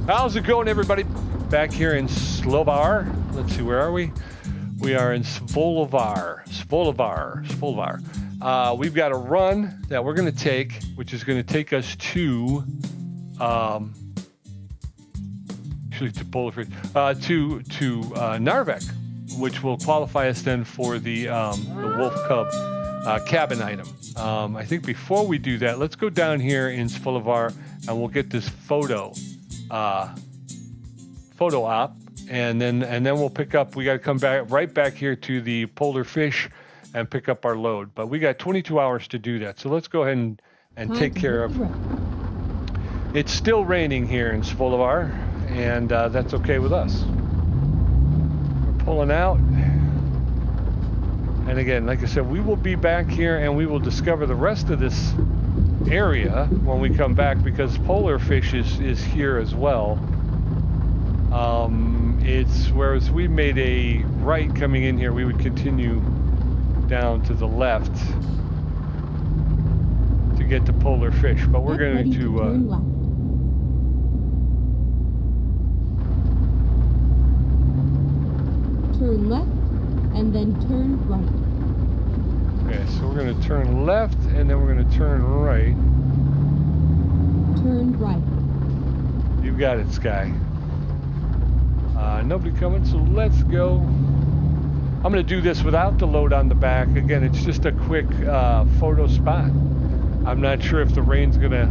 How's it going, everybody? Back here in Svolvær. Let's see, where are we? We are in Svolvær. We've got a run that we're going to take, which is going to take us to, actually to Polarfish, to Norvik, which will qualify us then for the wolf cub cabin item. I think before we do that, let's go down here in Svolvær and we'll get this photo op, and then we'll pick up. We got to come back right back here to the polar fish and pick up our load. But we got 22 hours to do that, so let's go ahead and take care of. It's still raining here in Svolvær, and that's okay with us. We're pulling out, and again, like I said, we will be back here and we will discover the rest of this area when we come back, because polar fish is here as well. It's whereas we made a right coming in here, we would continue down to the left to get to polar fish, but we're going to turn left and then turn right. Okay, so we're going to turn left and then we're going to turn right. Turn right. You got it, Sky. Nobody coming, so let's go. I'm going to do this without the load on the back. Again, it's just a quick photo spot. I'm not sure if the rain's going to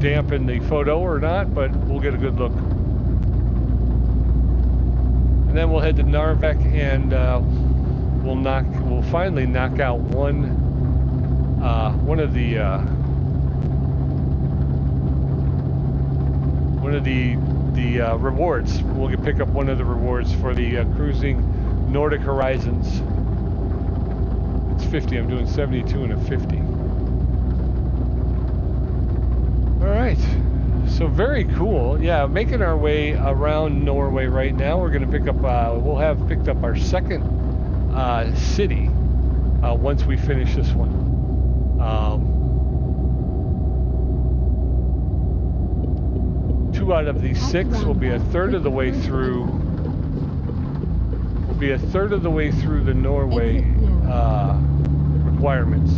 dampen the photo or not, but we'll get a good look. And then we'll head to Norvik, and we'll finally knock out one of the rewards. We'll pick up one of the rewards for the cruising Nordic Horizons. It's 50. I'm doing 72 and a 50. All right. So very cool. Yeah, making our way around Norway right now. We're going to pick up. We'll have picked up our second city once we finish this one. 2 out of the 6 will be a third of the way through. Will be a third of the way through the Norway requirements.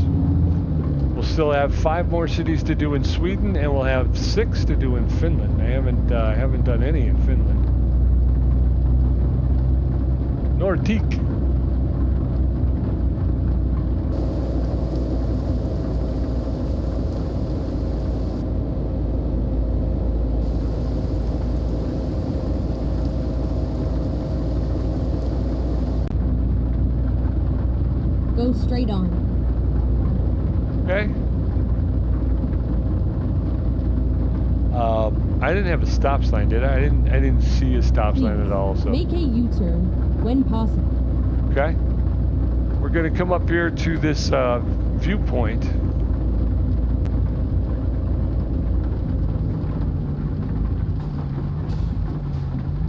We'll still have 5 more cities to do in Sweden, and we'll have 6 to do in Finland. I haven't done any in Finland. Nordic. Go straight on. Okay. I didn't have a stop sign, did I? I didn't see a stop sign at all. So make a U-turn when possible. Okay. We're going to come up here to this viewpoint.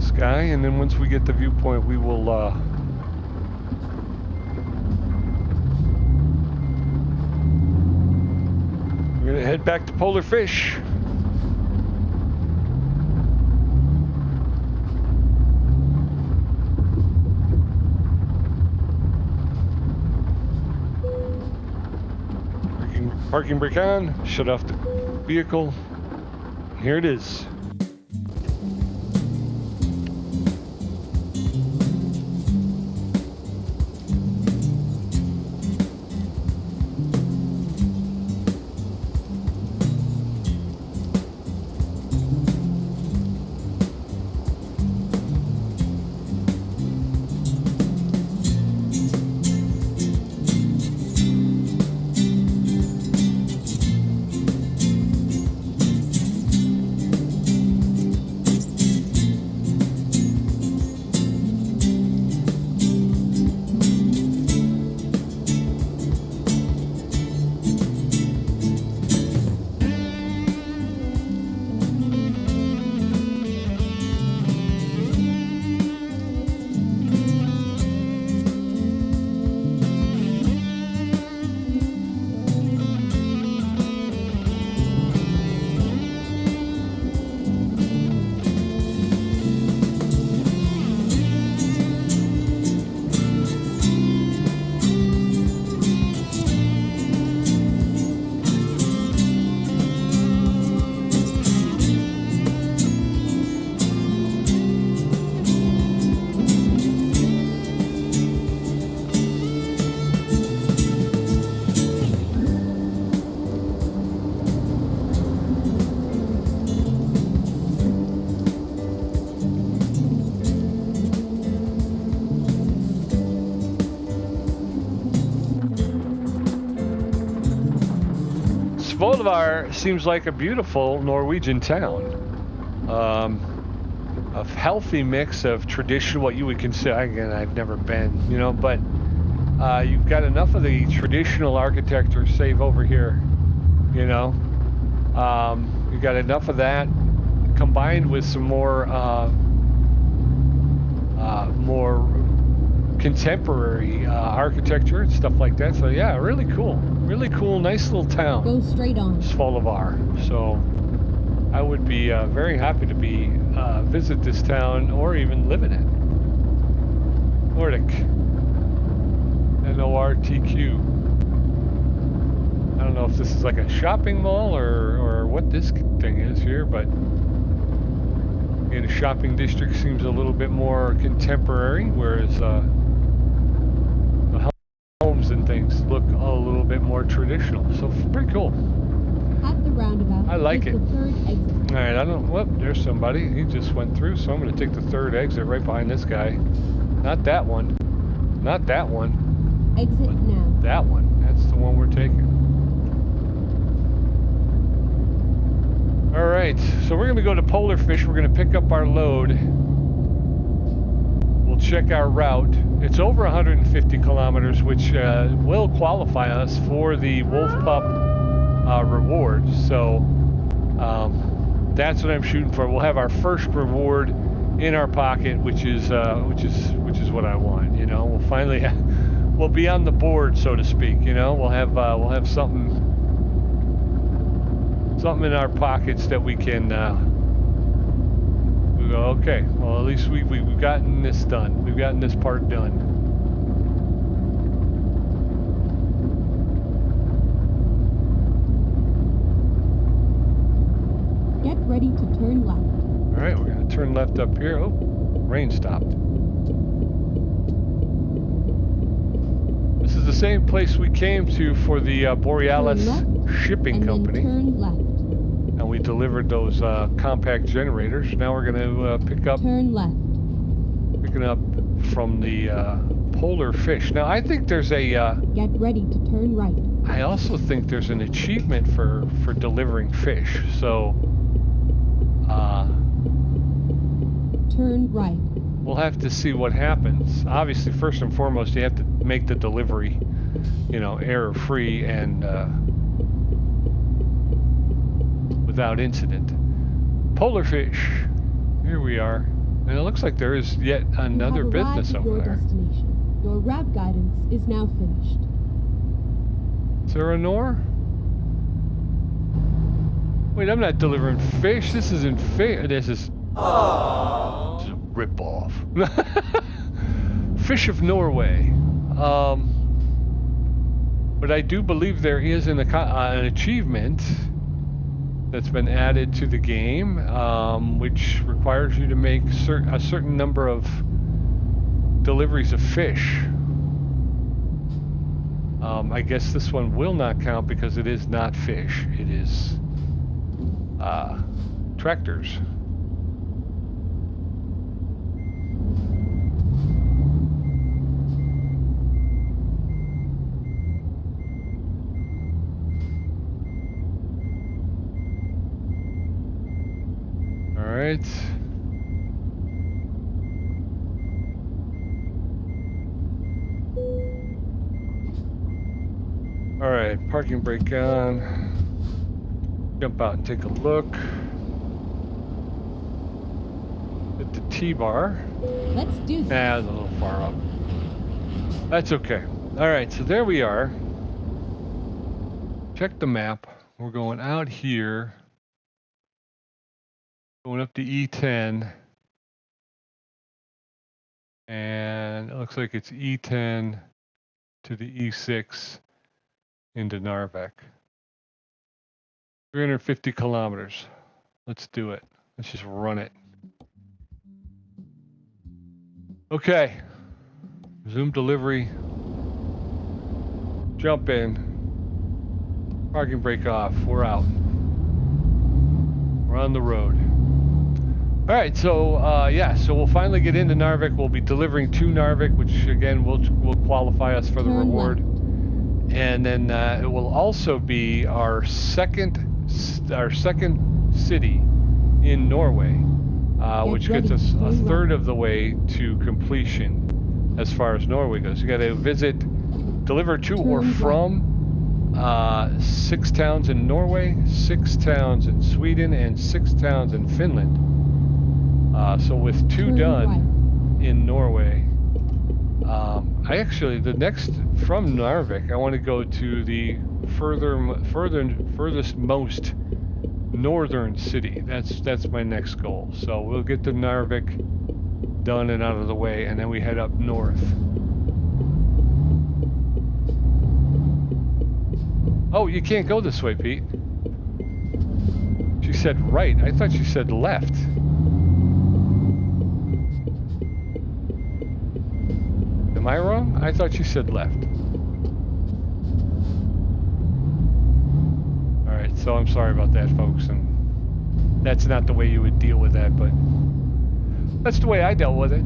Sky, and then once we get the viewpoint, we will. We're going to head back to polar fish. Parking brake on, shut off the vehicle. Here it is. Svolvær seems like a beautiful Norwegian town. A healthy mix of traditional, what you would consider, again, I've never been, you know, but you've got enough of the traditional architecture, save over here, you know. You've got enough of that combined with some more contemporary architecture and stuff like that. So yeah, really cool, nice little town. Go straight on. Svolvær. So I would be very happy to visit this town or even live in it. Nordic. N-O-R-T-Q. I don't know if this is like a shopping mall or what this thing is here, but again, the shopping district seems a little bit more contemporary, whereas the homes and things look a little bit more traditional. So pretty cool. At the roundabout, I like it. The third exit. All right, I don't. Whoop, there's somebody. He just went through, so I'm going to take the third exit right behind this guy. Not that one. Not that one. Exit now. That one. That's the one we're taking. All right, so we're going to go to Polar Fish. We're going to pick up our load. We'll check our route. It's over 150 kilometers, which will qualify us for the Wolf Pup reward. So that's what I'm shooting for. We'll have our first reward in our pocket, which is what I want. You know, we'll finally we'll be on the board, so to speak. You know, we'll have something in our pockets that we can. We go, okay. Well, at least we've gotten this done. We've gotten this part done. Get ready to turn left. All right, we're going to turn left up here. Oh, rain stopped. This is the same place we came to for the Borealis shipping company. Turn left. And we delivered those compact generators. Now we're going to pick up. Turn left. Picking up from the Polar Fish. Now I think there's a. Get ready to turn right. I also think there's an achievement for delivering fish. So. Turn right. We'll have to see what happens. Obviously, first and foremost, you have to make the delivery, you know, error-free and without incident. Polar Fish. Here we are. And it looks like there is yet another business over there. Destination. Your route guidance is now finished. Is there a Nor? Wait, I'm not delivering fish. This isn't fair. This is a rip-off. Fish of Norway. But I do believe there is an achievement that's been added to the game, which requires you to make a certain number of deliveries of fish. I guess this one will not count because it is not fish. It is tractors. All right. All right, parking brake on. Jump out and take a look. Hit the T-bar. Let's do this. Nah, it's a little far up. That's okay. All right, so there we are. Check the map. We're going out here. Going up to E10. And it looks like it's E10 to the E6 into Norvik. 350 kilometers. Let's do it. Let's just run it. Okay. Resume delivery. Jump in. Parking brake off. We're out. We're on the road. All right, so yeah, so we'll finally get into Norvik. We'll be delivering to Norvik, which again will qualify us for the reward. and then it will also be our second city in Norway, which gets us a third of the way to completion as far as Norway goes. You got to deliver to or from 6 towns in Norway, 6 towns in Sweden, and 6 towns in Finland. So with 2 done in Norway, I actually, from Narvik, I want to go to the furthest most northern city. That's my next goal. So we'll get to Narvik done and out of the way, and then we head up north. Oh, you can't go this way, Pete. She said right. I thought she said left. Am I wrong? I thought you said left. Alright, so I'm sorry about that, folks. And that's not the way you would deal with that, but that's the way I dealt with it.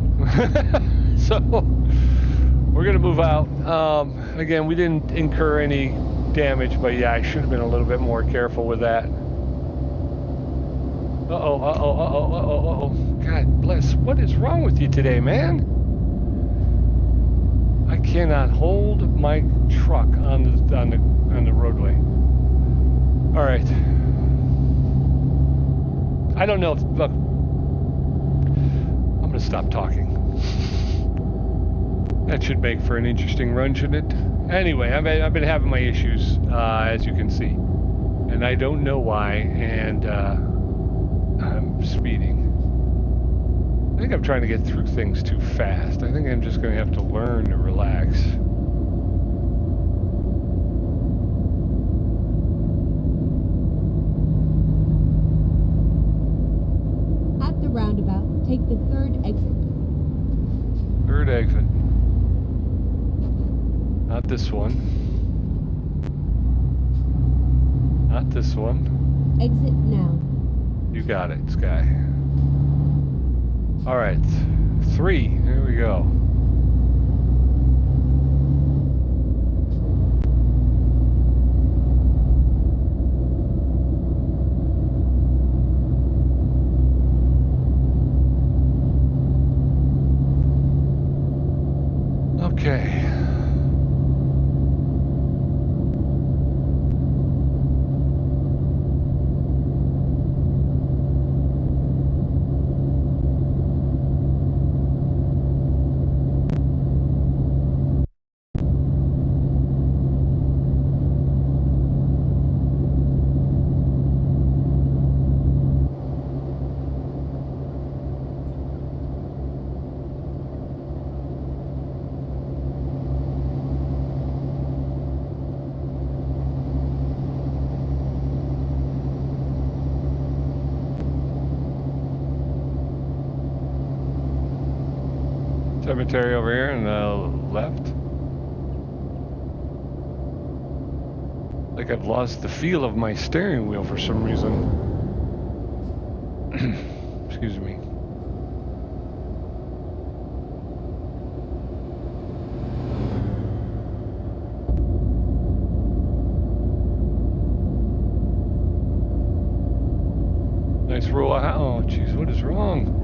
So, we're going to move out. Again, we didn't incur any damage, but yeah, I should have been a little bit more careful with that. Uh-oh. God bless. What is wrong with you today, man? I cannot hold my truck on the roadway. All right. I don't know if, look, I'm going to stop talking. That should make for an interesting run, shouldn't it? Anyway, I've been having my issues, as you can see, and I don't know why, and I'm speeding. I think I'm trying to get through things too fast. I think I'm just going to have to learn to relax. At the roundabout, take the 3rd exit. 3rd exit. Not this one. Not this one. Exit now. You got it, Sky. All right. 3. Here we go. Okay. Cemetery over here on the left. Like I've lost the feel of my steering wheel for some reason. Excuse me. Nice roll of, oh jeez, what is wrong?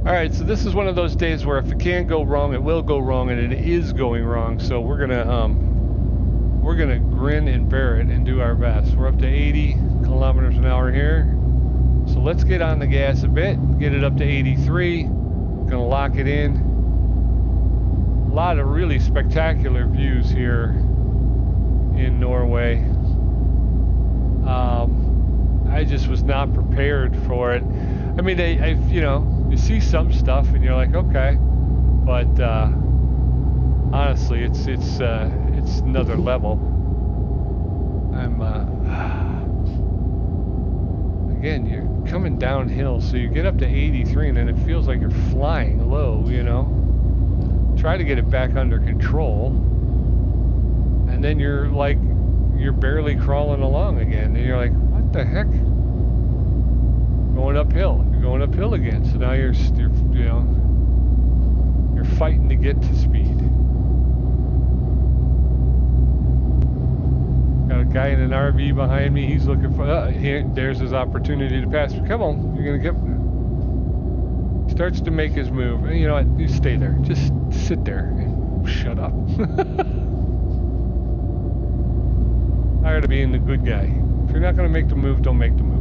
Alright, so this is one of those days where if it can go wrong, it will go wrong, and it is going wrong. So we're gonna grin and bear it and do our best. We're up to 80 kilometers an hour here. So let's get on the gas a bit, get it up to 83. Gonna lock it in. A lot of really spectacular views here in Norway. I just was not prepared for it. I mean, you know, you see some stuff and you're like, okay, but honestly, it's another level. Again, you're coming downhill, so you get up to 83, and then it feels like you're flying low. You know, try to get it back under control, and then you're barely crawling along again, and you're like, what the heck? Going uphill. You're going uphill again. So now you're fighting to get to speed. Got a guy in an RV behind me. He's looking for. There's his opportunity to pass me. Come on, you're gonna get. Starts to make his move. And you know what? You stay there. Just sit there and shut up. Tired of being the good guy. If you're not gonna make the move, don't make the move.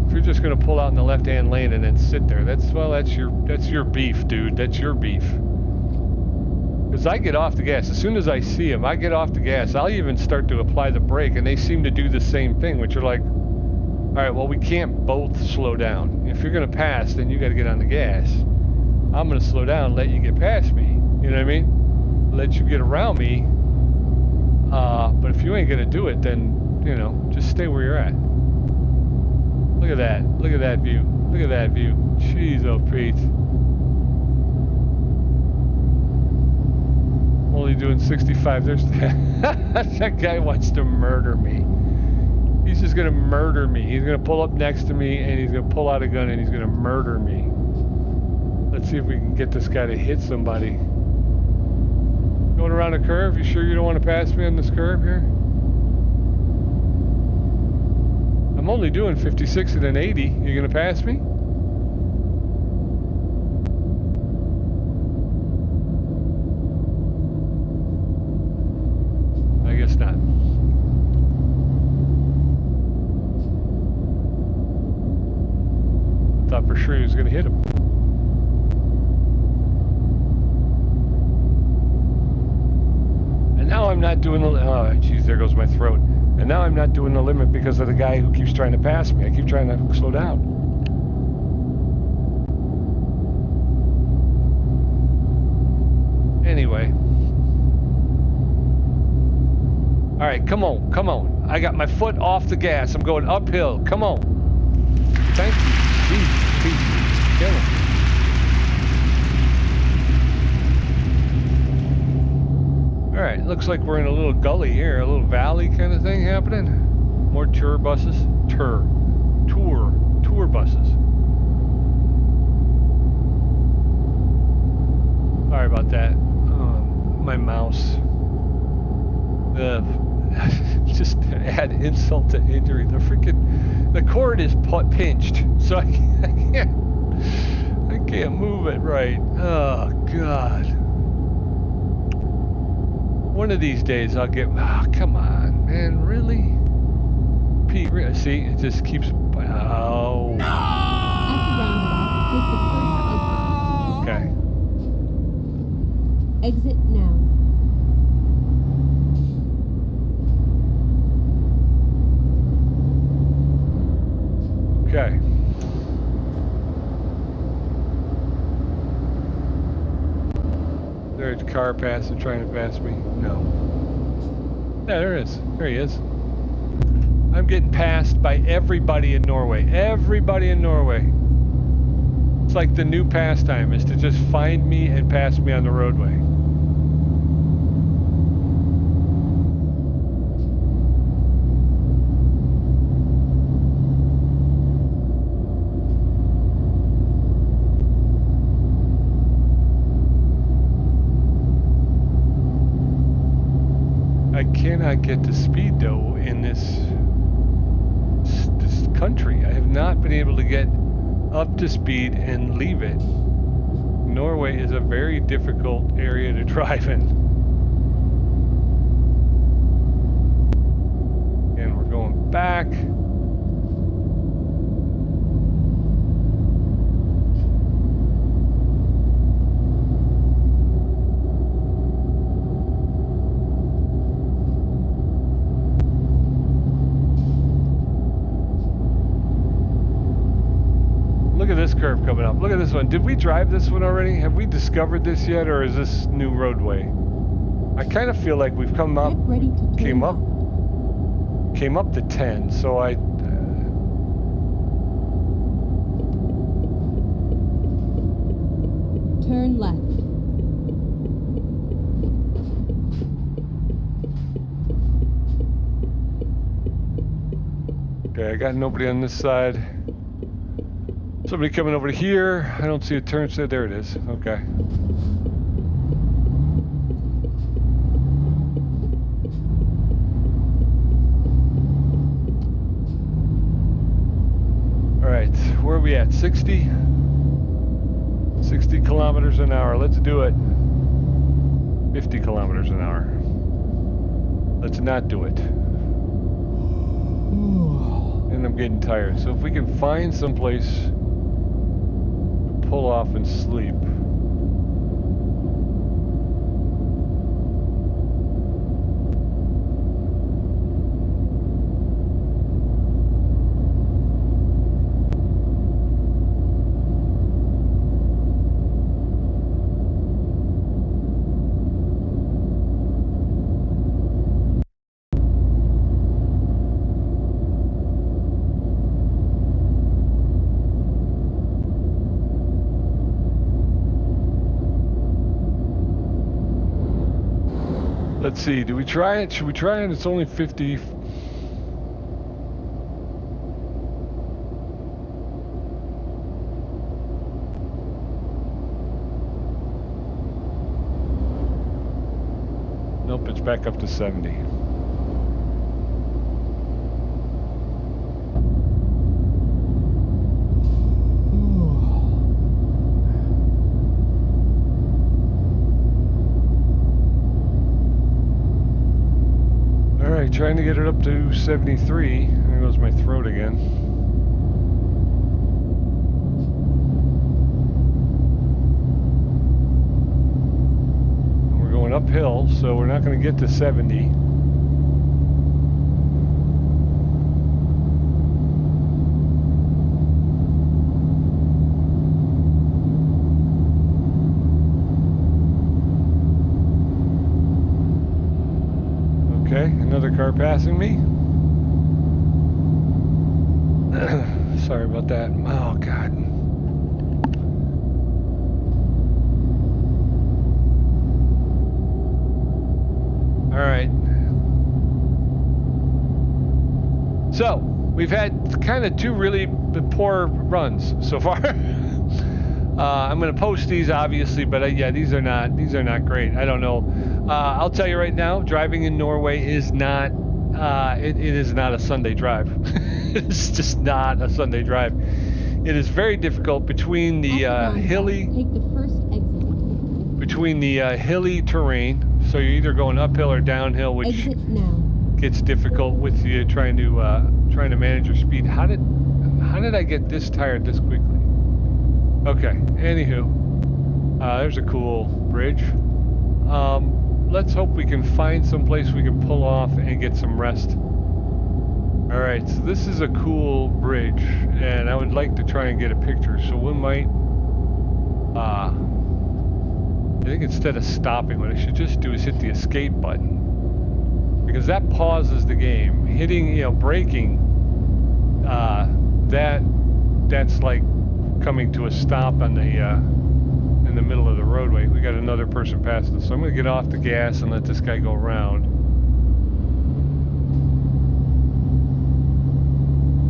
If you're just gonna pull out in the left-hand lane and then sit there, that's your beef, dude. That's your beef. Because I get off the gas. As soon as I see them, I get off the gas. I'll even start to apply the brake, and they seem to do the same thing, which are like, all right, well, we can't both slow down. If you're going to pass, then you got to get on the gas. I'm going to slow down, let you get past me. You know what I mean? Let you get around me. But if you ain't going to do it, then, you know, just stay where you're at. Look at that. Look at that view. Look at that view. Jeez, oh, Pete. Only doing 65. There's that guy wants to murder me. He's just gonna murder me. He's gonna pull up next to me and he's gonna pull out a gun and he's gonna murder me. Let's see if we can get this guy to hit somebody. Going around a curve? You sure you don't want to pass me on this curve here? I'm only doing 56 and an 80. You gonna pass me? I guess not. Thought for sure he was going to hit him. And now I'm not doing the... Oh, geez, there goes my throat. And now I'm not doing the limit because of the guy who keeps trying to pass me. I keep trying to slow down. Anyway. All right, come on, come on. I got my foot off the gas. I'm going uphill. Come on. Thank you. Jeez, Pete. Kill him. All right, looks like we're in a little gully here, a little valley kind of thing happening. More tour buses. Tour buses. Sorry about that. My mouse. Just add insult to injury. The cord is pinched, so I can't move it right. Oh God. One of these days I'll get. Oh, come on, man, really? Pete, see, it just keeps. Oh. Okay. Exit now. Okay. There's a car passing, trying to pass me. No. Yeah, there is. There he is. I'm getting passed by everybody in Norway. Everybody in Norway. It's like the new pastime is to just find me and pass me on the roadway. I cannot get to speed though in this country. I have not been able to get up to speed and leave it. Norway is a very difficult area to drive in. And we're going back. Look at this curve coming up. Look at this one. Did we drive this one already? Have we discovered this yet, or is this new roadway? I kind of feel like we've come up, came up to 10. So I. Turn left. Okay, I got nobody on this side. Somebody coming over to here. I don't see a turn signal. There it is. Okay. All right, where are we at? 60? 60 kilometers an hour. Let's do it. 50 kilometers an hour. Let's not do it. And I'm getting tired. So if we can find someplace to pull off and sleep. Let's see, do we try it? Should we try it? It's only 50. Nope, it's back up to 70. Trying to get it up to 73. There goes my throat again. And we're going uphill, so we're not going to get to 70. Okay, another car passing me. Sorry about that. Oh, God. All right. So, we've had kind of two really poor runs so far. I'm going to post these, obviously, but yeah, these are not great. I don't know. I'll tell you right now, driving in Norway is not, it is not a Sunday drive. It's just not a Sunday drive. It is very difficult between the hilly, take the first exit. Between the hilly terrain. So you're either going uphill or downhill, which Exit now. Gets difficult with you trying to manage your speed. How did I get this tired this quickly? Okay. Anywho, there's a cool bridge. Let's hope we can find some place we can pull off and get some rest. Alright, so this is a cool bridge, and I would like to try and get a picture, so we might, I think instead of stopping, what I should just do is hit the escape button, because that pauses the game. Hitting, braking, that's like coming to a stop on the, in the middle of the roadway. We got another person passing us, so I'm going to get off the gas and let this guy go around.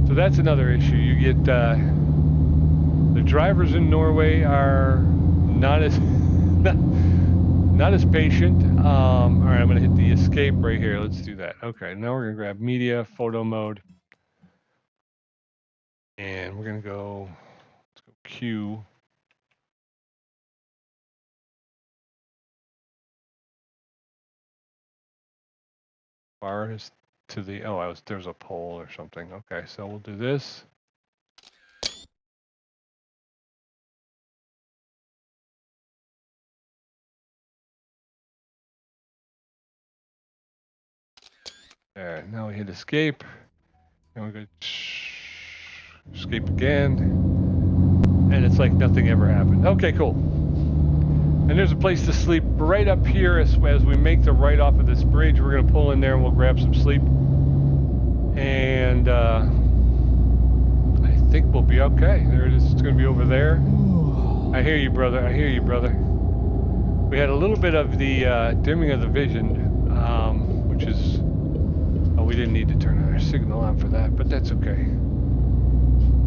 So that's another issue. You get the drivers in Norway are not as not as patient. All right, I'm going to hit the escape right here. Let's do that. Okay, now we're going to grab media, photo mode, and we're going to go. Let's go Q. Bar is to the, there's a pole or something. Okay, so we'll do this. There, now we hit escape. And we go escape again. And it's like nothing ever happened. Okay, cool. And there's a place to sleep right up here as we make the right off of this bridge. We're going to pull in there and we'll grab some sleep. And I think we'll be okay. There it is. It's going to be over there. I hear you, brother. I hear you, brother. We had a little bit of the dimming of the vision, which is... Oh, we didn't need to turn our signal on for that, but that's okay.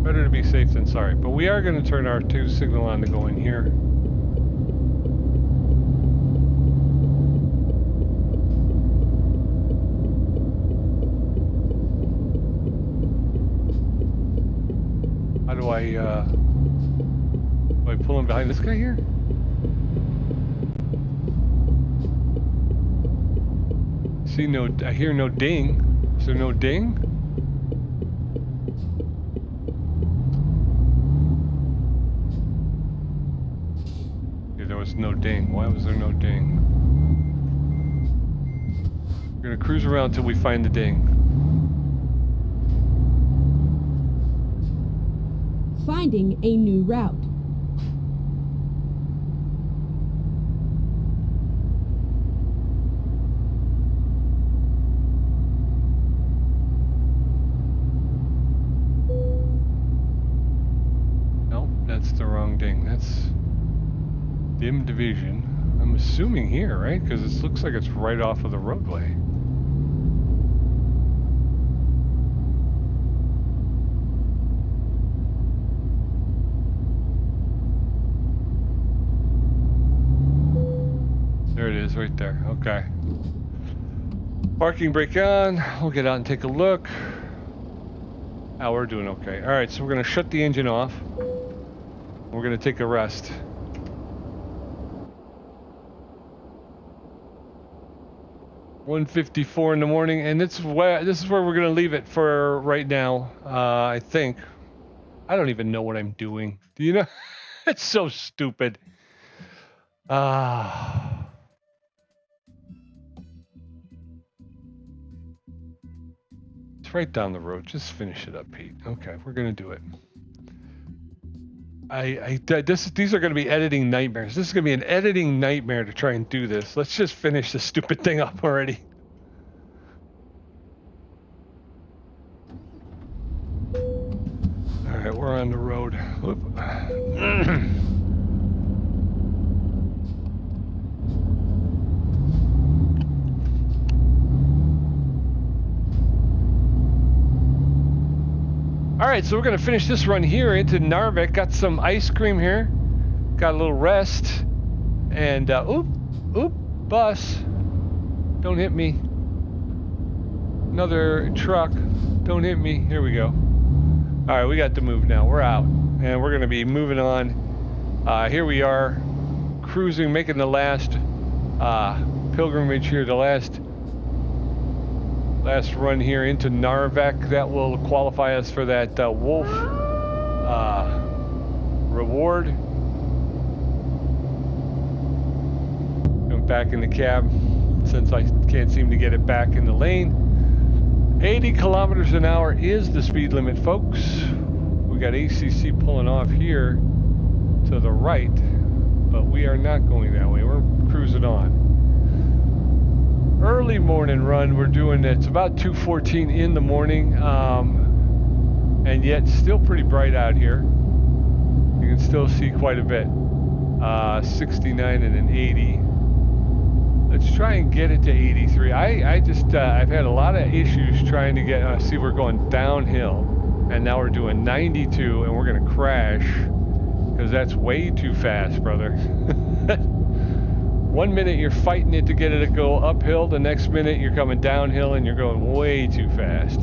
Better to be safe than sorry. But we are going to turn our 2 signal on to go in here. How do I pull him behind this guy here? See no, I hear no ding. Is there no ding? Yeah, there was no ding. Why was there no ding? We're gonna cruise around till we find the ding. Finding a new route. Nope, that's the wrong ding. That's dim division. I'm assuming here, right? Because it looks like it's right off of the roadway. There it is, right there. Okay. Parking brake on. We'll get out and take a look. Oh, we're doing okay. All right, so we're going to shut the engine off. We're going to take a rest. $1:54 in the morning, and this is where we're going to leave it for right now. I think. I don't even know what I'm doing. Do you know? It's so stupid. It's right down the road. Just finish it up, Pete. Okay, we're gonna do it. These are gonna be editing nightmares. This is gonna be an editing nightmare to try and do this. Let's just finish this stupid thing up already. All right, we're on the road. All right, so we're gonna finish this run here into Norvik. Got some ice cream here. Got a little rest. And, oop, bus. Don't hit me. Another truck. Don't hit me. Here we go. All right, we got to move now. We're out. And we're gonna be moving on. Here we are, cruising, making the last pilgrimage here, the last run here into Norvik. That will qualify us for that wolf reward. Jump back in the cab since I can't seem to get it back in the lane. 80 kilometers an hour is the speed limit, folks. We got ACC pulling off here to the right, but we are not going that way. We're cruising on. Early morning run we're doing. It's about 2:14 in the morning, and yet still pretty bright out here. You can still see quite a bit. 69 and an 80. Let's try and get it to 83. I've had a lot of issues trying to get, see, we're going downhill, and now we're doing 92, and we're gonna crash because that's way too fast, brother. 1 minute you're fighting it to get it to go uphill, the next minute you're coming downhill and you're going way too fast.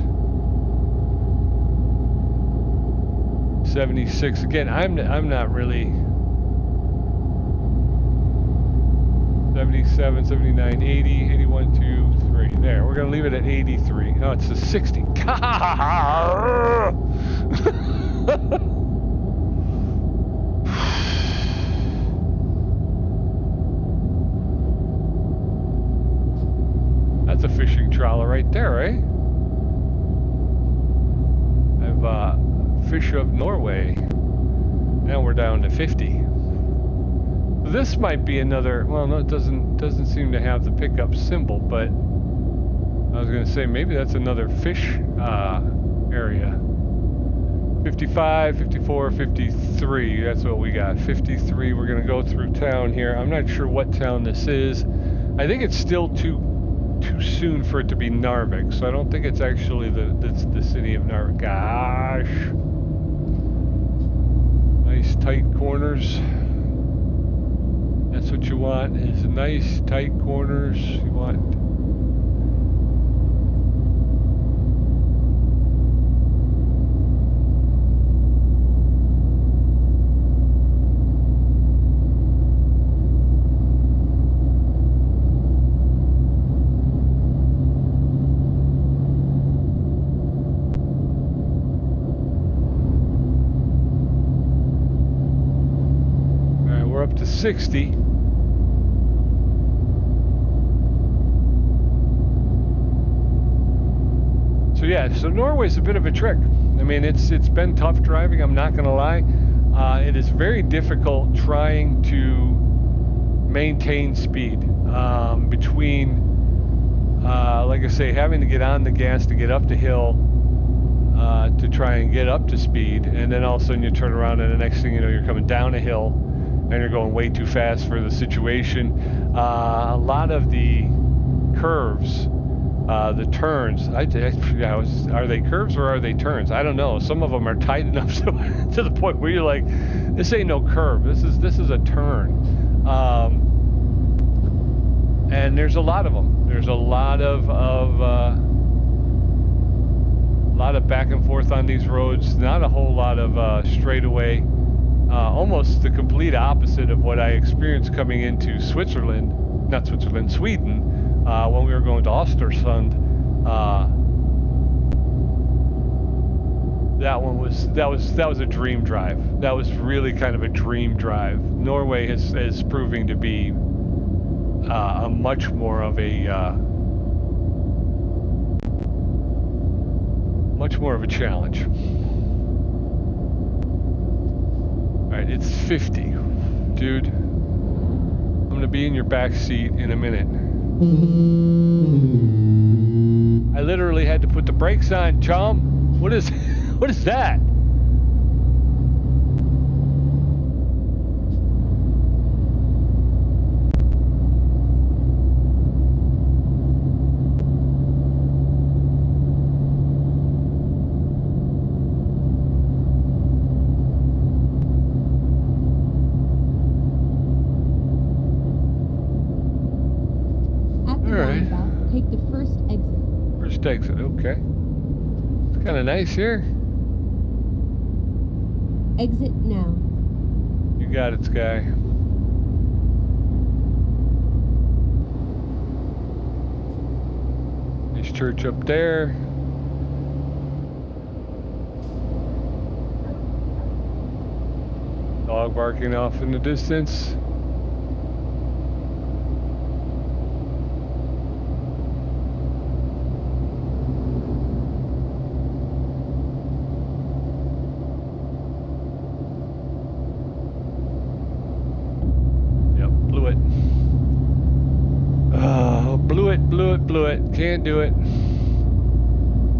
76 again. I'm not really. 77, 79, 80, 81, 2, 3. There, we're gonna leave it at 83. No, it's a 60. That's a fishing trawler right there, eh? I've fish of Norway. Now we're down to 50. This might be another. Well, no, it doesn't seem to have the pickup symbol, but I was gonna say maybe that's another fish area. 55, 54, 53. That's what we got. 53. We're gonna go through town here. I'm not sure what town this is. I think it's still too soon for it to be Norvik, so I don't think it's actually the city of Norvik. Gosh. nice tight corners. That's what you want, is nice tight corners. You want up to 60. So yeah, so Norway's a bit of a trick. I mean, it's been tough driving, I'm not gonna lie. It is very difficult trying to maintain speed between, like I say, having to get on the gas to get up the hill to try and get up to speed, and then all of a sudden you turn around and the next thing you know, you're coming down a hill and you're going way too fast for the situation. A lot of the curves, the turns, are they curves or are they turns? I don't know. Some of them are tight enough to the point where you're like, this ain't no curve. This is a turn. And there's a lot of them. There's a lot of back and forth on these roads. Not a whole lot of straightaway. Almost the complete opposite of what I experienced coming into Sweden, when we were going to Östersund. That was a dream drive. That was really kind of a dream drive. Norway is proving to be a much more of a challenge. Alright, it's 50. Dude, I'm gonna be in your back seat in a minute. I literally had to put the brakes on, chum. What is that? Take the first exit. First exit, okay. It's kind of nice here. Exit now. You got it, Sky. Nice church up there. Dog barking off in the distance. Blew it. Can't do it.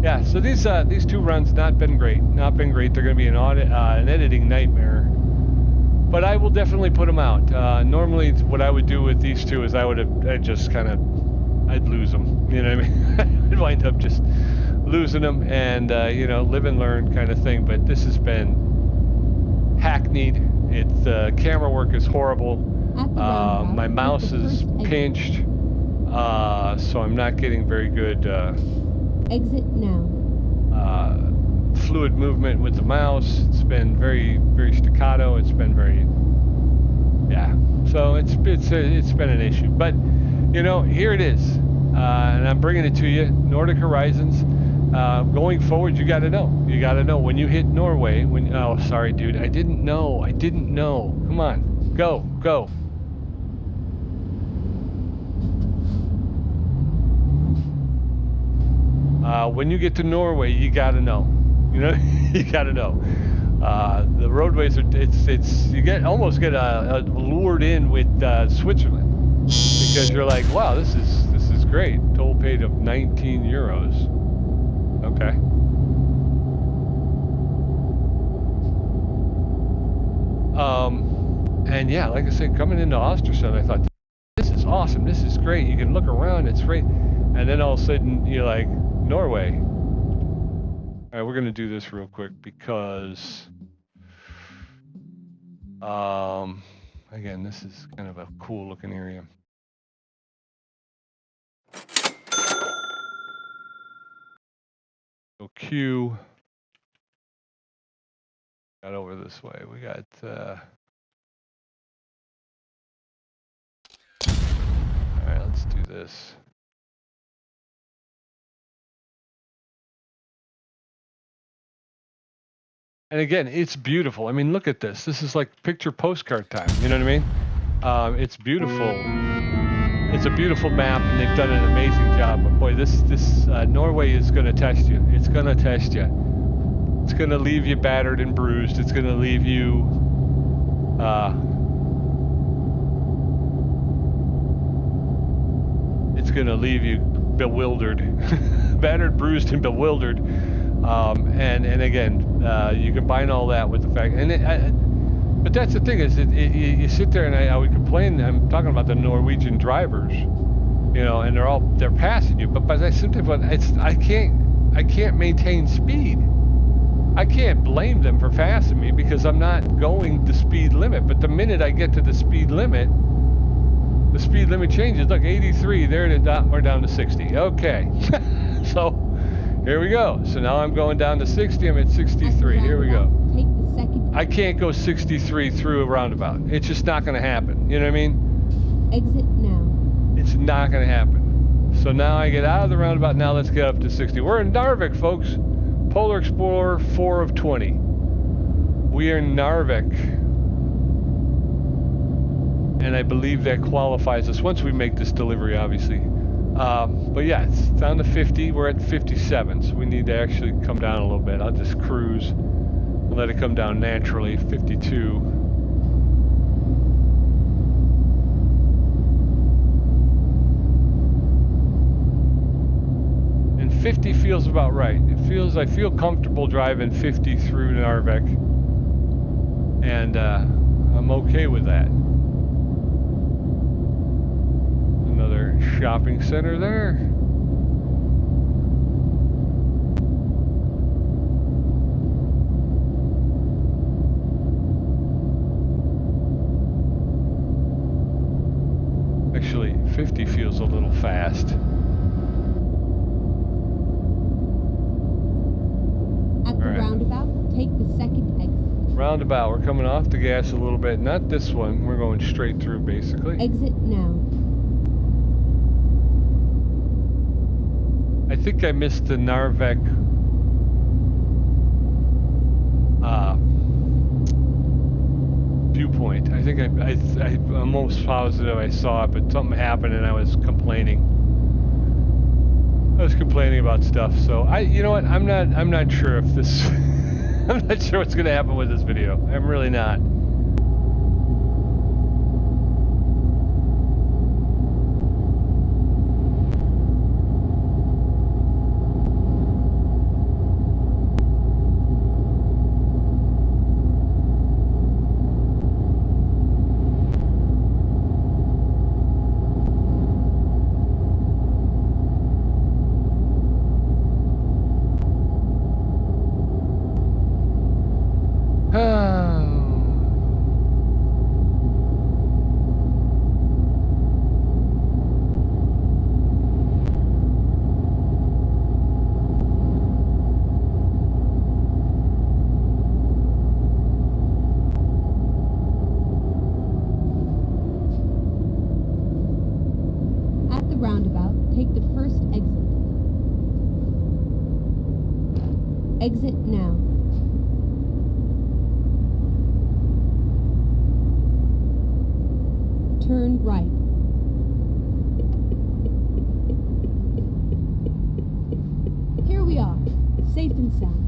Yeah, so these two runs not been great. They're going to be an editing nightmare. But I will definitely put them out. Normally, what I would do with these two is I'd lose them. You know what I mean? I'd wind up just losing them and live and learn kind of thing. But this has been hackneyed. Camera work is horrible. My mouse is pinched. So I'm not getting very good exit now. Fluid movement with the mouse. It's been very, very staccato. It's been very, yeah. So it's been an issue. But here it is, and I'm bringing it to you. Nordic Horizons. Going forward, you got to know. You got to know when you hit Norway. Oh, sorry, dude. I didn't know. Come on, go. When you get to Norway, you gotta know. You gotta know. The roadways are. You almost get lured in with Switzerland because you're like, wow, this is great. Toll paid of 19 euros. Okay. And yeah, like I said, coming into Östersund, I thought, this is awesome. This is great. You can look around. It's great. And then all of a sudden, you're like, Norway. All right, we're going to do this real quick because Again, this is kind of a cool looking area. So Q. Got over this way. We got. All right, let's do this. And again, it's beautiful. I mean, look at this. This is like picture postcard time. You know what I mean? It's beautiful. It's a beautiful map, and they've done an amazing job. But boy, this Norway is going to test you. It's going to test you. It's going to leave you battered and bruised. It's going to leave you. It's going to leave you bewildered, battered, bruised, and bewildered. And again, you combine all that with the fact, but that's the thing is, you sit there and I would complain. I'm talking about the Norwegian drivers, you know, and they're passing you. But I simply, I can't maintain speed. I can't blame them for passing me because I'm not going the speed limit. But the minute I get to the speed limit changes. Look, 83. There it is. We're down to 60. Okay, so. Here we go. So now I'm going down to 60. I'm at 63. Here we go. Take the second. I can't go 63 through a roundabout. It's just not going to happen. You know what I mean? Exit now. It's not going to happen. So now I get out of the roundabout. Now let's get up to 60. We're in Norvik, folks. Polar Explorer 4 of 20. We are in Norvik. And I believe that qualifies us once we make this delivery, obviously. But yeah, it's down to 50. We're at 57, so we need to actually come down a little bit. I'll just cruise and let it come down naturally. 52. And 50 feels about right. I feel comfortable driving 50 through Norvik, and I'm okay with that. Another shopping center there. Actually, 50 feels a little fast. At the roundabout, take the second exit. Roundabout, we're coming off the gas a little bit. Not this one. We're going straight through, basically. Exit now. I think I missed the Norvik viewpoint. I think I'm almost positive I saw it, but something happened and I was complaining. I was complaining about stuff. So you know what? I'm not sure if this. I'm not sure what's going to happen with this video. I'm really not. Exit now. Turn right. Here we are, safe and sound.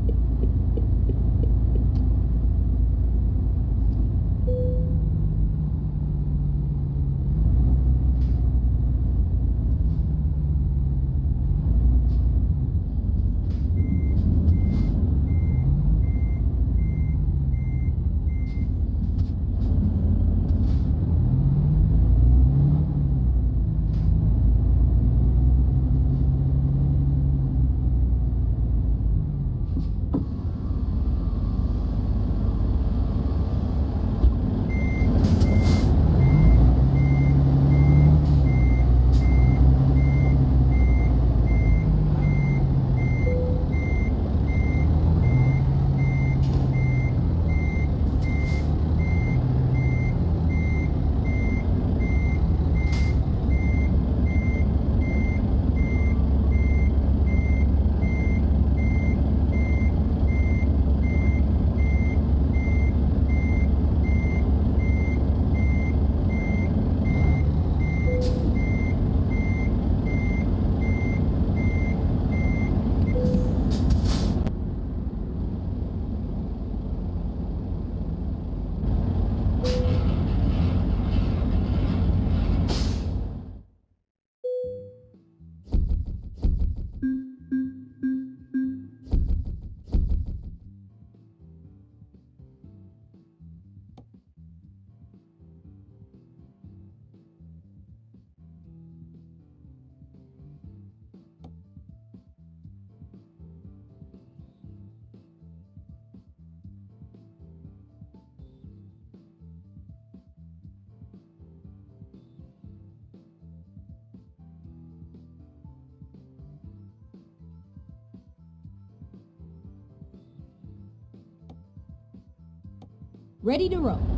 Ready to roll.